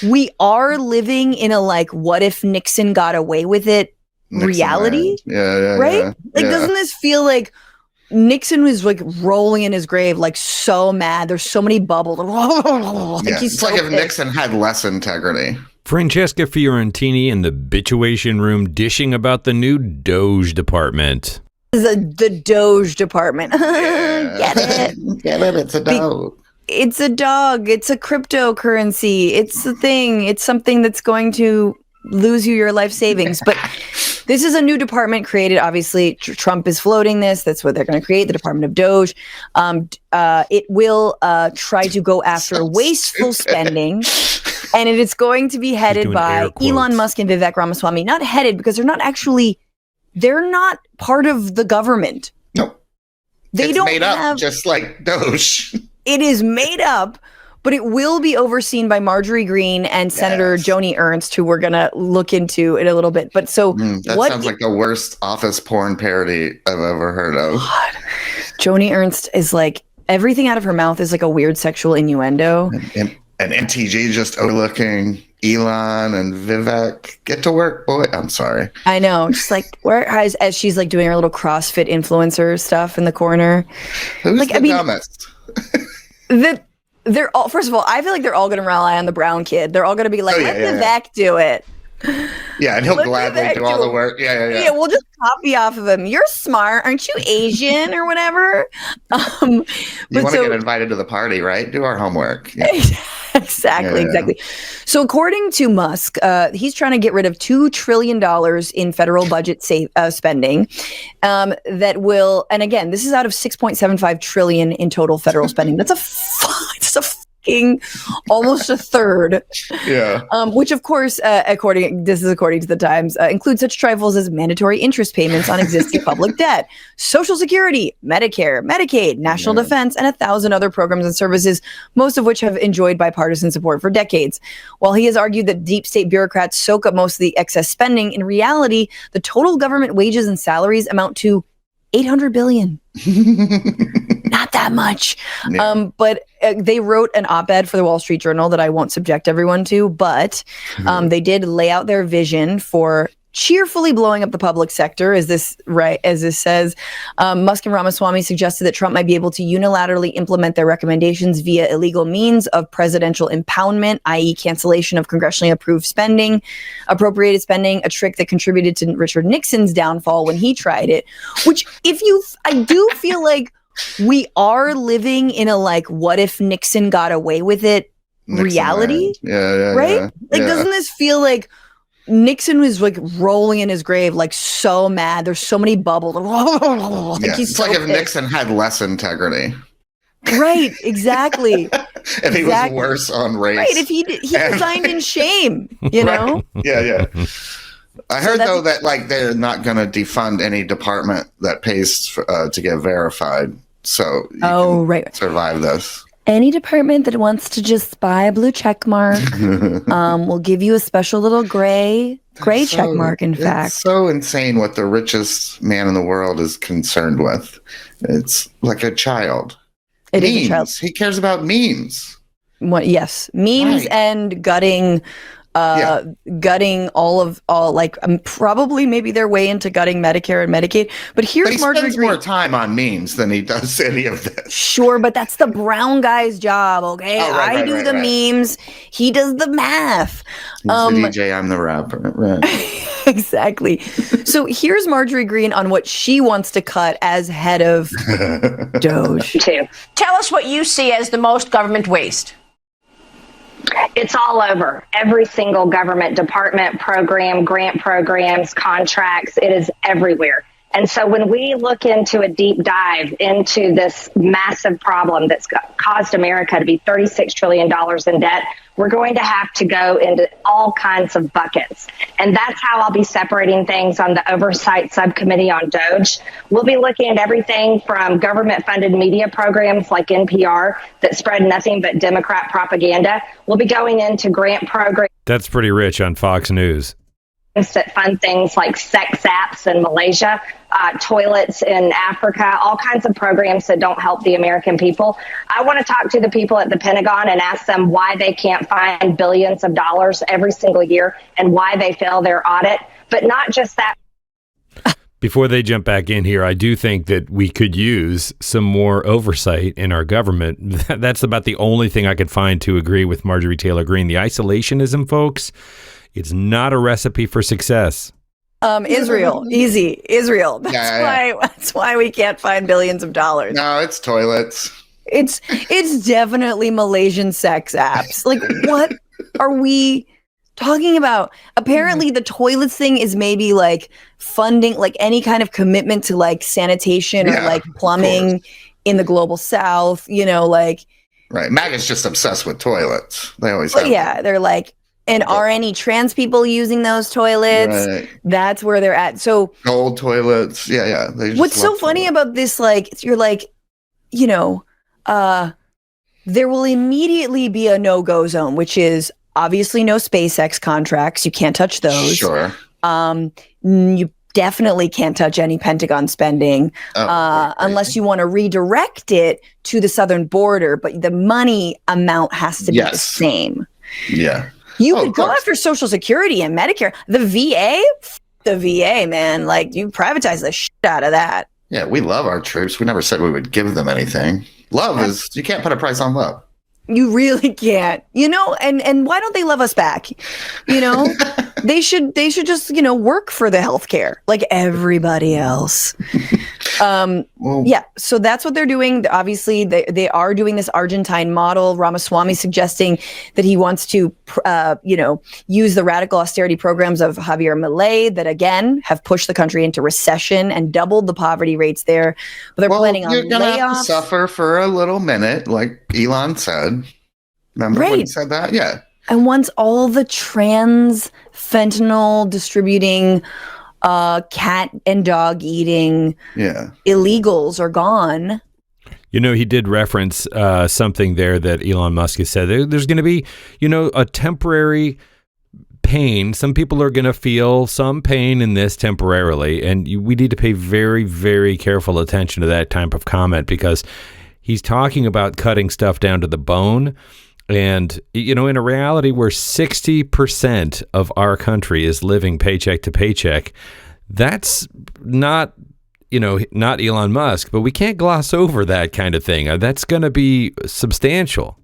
we are living in a like, what if Nixon got away with it reality? Right? Doesn't this feel like Nixon was like rolling in his grave, like so mad. There's so many bubbles. It's like if Nixon had less integrity. Francesca Fiorentini in the Bitchuation Room dishing about the new Doge department. The Doge department. Get it? Get it? It's a dog. It's a dog. It's a cryptocurrency. It's a thing. It's something that's going to lose you your life savings. But this is a new department created. Obviously, Trump is floating this. That's what they're going to create, the Department of Doge. It will try to go after wasteful spending. And it is going to be headed by Elon Musk and Vivek Ramaswamy. Not headed because they're not part of the government. No. It's don't made up just like Doge. It is made up, but it will be overseen by Marjorie Greene and Senator Joni Ernst, who we're going to look into in a little bit. But so that sounds like the worst office porn parody I've ever heard of. God. Joni Ernst is like, everything out of her mouth is like a weird sexual innuendo. And MTG just overlooking Elon and Vivek. Get to work, boy. I'm sorry. I know. Just like, as she's like doing her little CrossFit influencer stuff in the corner. Who's like, the dumbest? They're all, first of all, I feel like they're all going to rely on the brown kid. They're all going to be like, let Vivek do it. Yeah, and he'll gladly do all the work. Yeah, we'll just copy off of him. You're smart. Aren't you Asian or whatever? You want to get invited to the party, right? Do our homework. Yeah. Exactly. So according to Musk, he's trying to get rid of $2 trillion in federal budget spending that will, and again, this is out of $6.75 trillion in total federal spending. That's a almost a third. Yeah. Which, of course, according to the Times, includes such trifles as mandatory interest payments on existing public debt, Social Security, Medicare, Medicaid, National Defense, and 1,000 other programs and services, most of which have enjoyed bipartisan support for decades. While he has argued that deep state bureaucrats soak up most of the excess spending, in reality, the total government wages and salaries amount to $800 billion. Not that much. Yeah. But they wrote an op-ed for the Wall Street Journal that I won't subject everyone to, but they did lay out their vision for cheerfully blowing up the public sector, as this says. Musk and Ramaswamy suggested that Trump might be able to unilaterally implement their recommendations via illegal means of presidential impoundment, i.e. cancellation of congressionally approved spending, appropriated spending, a trick that contributed to Richard Nixon's downfall when he tried it, which I do feel like we are living in a like, what if Nixon got away with it reality? Right? Doesn't this feel like Nixon was like rolling in his grave, like so mad. There's so many bubbles. It's like if Nixon had less integrity. Right, exactly. If he was worse on race. Right, if he resigned in shame, you know? Yeah. I heard, though, that like they're not going to defund any department that pays to get verified. So you can survive this. Any department that wants to just buy a blue check mark will give you a special little gray check mark, in fact. It's so insane what the richest man in the world is concerned with. It's like a child. It is a child. He cares about memes. What? Yes. Memes and gutting all like probably maybe their way into gutting Medicare and Medicaid. But he spends more time on memes than he does any of this. Sure, but that's the brown guy's job, okay? I do the memes. He does the math. He's the DJ, I'm the rapper. Right. Exactly. So here's Marjorie Greene on what she wants to cut as head of Doge. Tell us what you see as the most government waste. It's all over. Every single government department, program, grant programs, contracts, it is everywhere. And so when we look into a deep dive into this massive problem that's caused America to be $36 trillion in debt, we're going to have to go into all kinds of buckets. And that's how I'll be separating things on the oversight subcommittee on Doge. We'll be looking at everything from government-funded media programs like NPR that spread nothing but Democrat propaganda. We'll be going into grant programs. That's pretty rich on Fox News. that fund things like sex apps in Malaysia, toilets in Africa, all kinds of programs that don't help the American people. I want to talk to the people at the Pentagon and ask them why they can't find billions of dollars every single year and why they fail their audit. But not just that. Before they jump back in here, I do think that we could use some more oversight in our government. That's about the only thing I could find to agree with Marjorie Taylor Greene. The isolationism, folks, it's not a recipe for success. Israel, easy. Israel. That's why we can't find billions of dollars. No, it's toilets. It's definitely Malaysian sex apps. Like, what are we talking about? Apparently the toilets thing is maybe like funding, like any kind of commitment to like sanitation or like plumbing in the global south, like. Right. MAGA's just obsessed with toilets. They always have. Yeah. They're like, and are any trans people using those toilets? Right. That's where they're at. So old toilets. Yeah. What's so funny about this, like, you're like, there will immediately be a no-go zone, which is obviously no SpaceX contracts. You can't touch those. Sure. You definitely can't touch any Pentagon spending unless you want to redirect it to the southern border. But the money amount has to be the same. Yeah. You could go after Social Security and Medicare. The VA, man. Like, you privatize the shit out of that. Yeah, we love our troops. We never said we would give them anything. Love is, you can't put a price on love. You really can't, and why don't they love us back? They should just, work for the healthcare like everybody else. Yeah. So that's what they're doing. Obviously they are doing this Argentine model. Ramaswamy suggesting that he wants to, use the radical austerity programs of Javier Milei that again have pushed the country into recession and doubled the poverty rates there. But they're planning on you're gonna layoffs. have to suffer for a little minute, like Elon said. Remember when he said that? Yeah. And once all the trans fentanyl distributing, cat and dog eating illegals are gone. He did reference something there that Elon Musk has said. There's going to be, a temporary pain. Some people are going to feel some pain in this temporarily. And we need to pay very, very careful attention to that type of comment because he's talking about cutting stuff down to the bone. And, in a reality where 60% of our country is living paycheck to paycheck, that's not, not Elon Musk, but we can't gloss over that kind of thing. That's going to be substantial.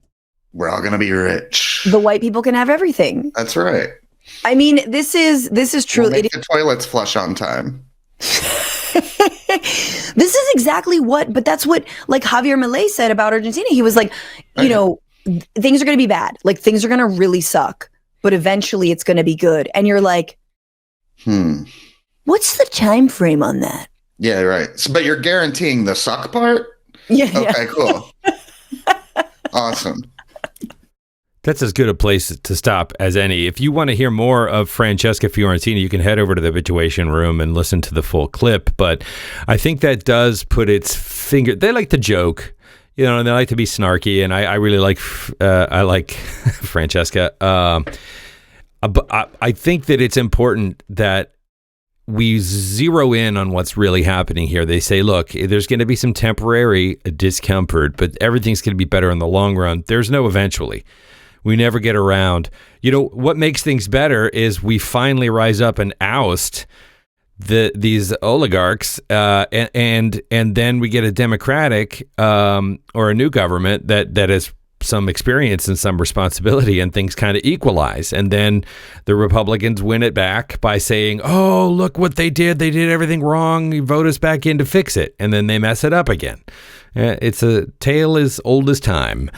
We're all going to be rich. The white people can have everything. That's right. I mean, this is truly. We'll make the toilets flush on time. This is exactly but that's what like Javier Milei said about Argentina. He was like, things are going to be bad. Like things are going to really suck, but eventually it's going to be good. And you're like, what's the time frame on that? Yeah, right. So, but you're guaranteeing the suck part? Yeah. Okay, cool. Awesome. That's as good a place to stop as any. If you want to hear more of Francesca Fiorentini, you can head over to the Habituation Room and listen to the full clip. But I think that does put its finger. They like to joke. And they like to be snarky, and I really like Francesca. But I think that it's important that we zero in on what's really happening here. They say, look, there's going to be some temporary discomfort, but everything's going to be better in the long run. There's no eventually. We never get around. What makes things better is we finally rise up and oust these oligarchs, and then we get a democratic or a new government that has some experience and some responsibility, and things kind of equalize. And then the Republicans win it back by saying, "Oh, look what they did! They did everything wrong. You vote us back in to fix it," and then they mess it up again. It's a tale as old as time.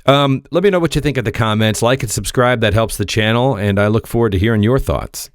Let me know what you think in the comments. Like and subscribe. That helps the channel, and I look forward to hearing your thoughts.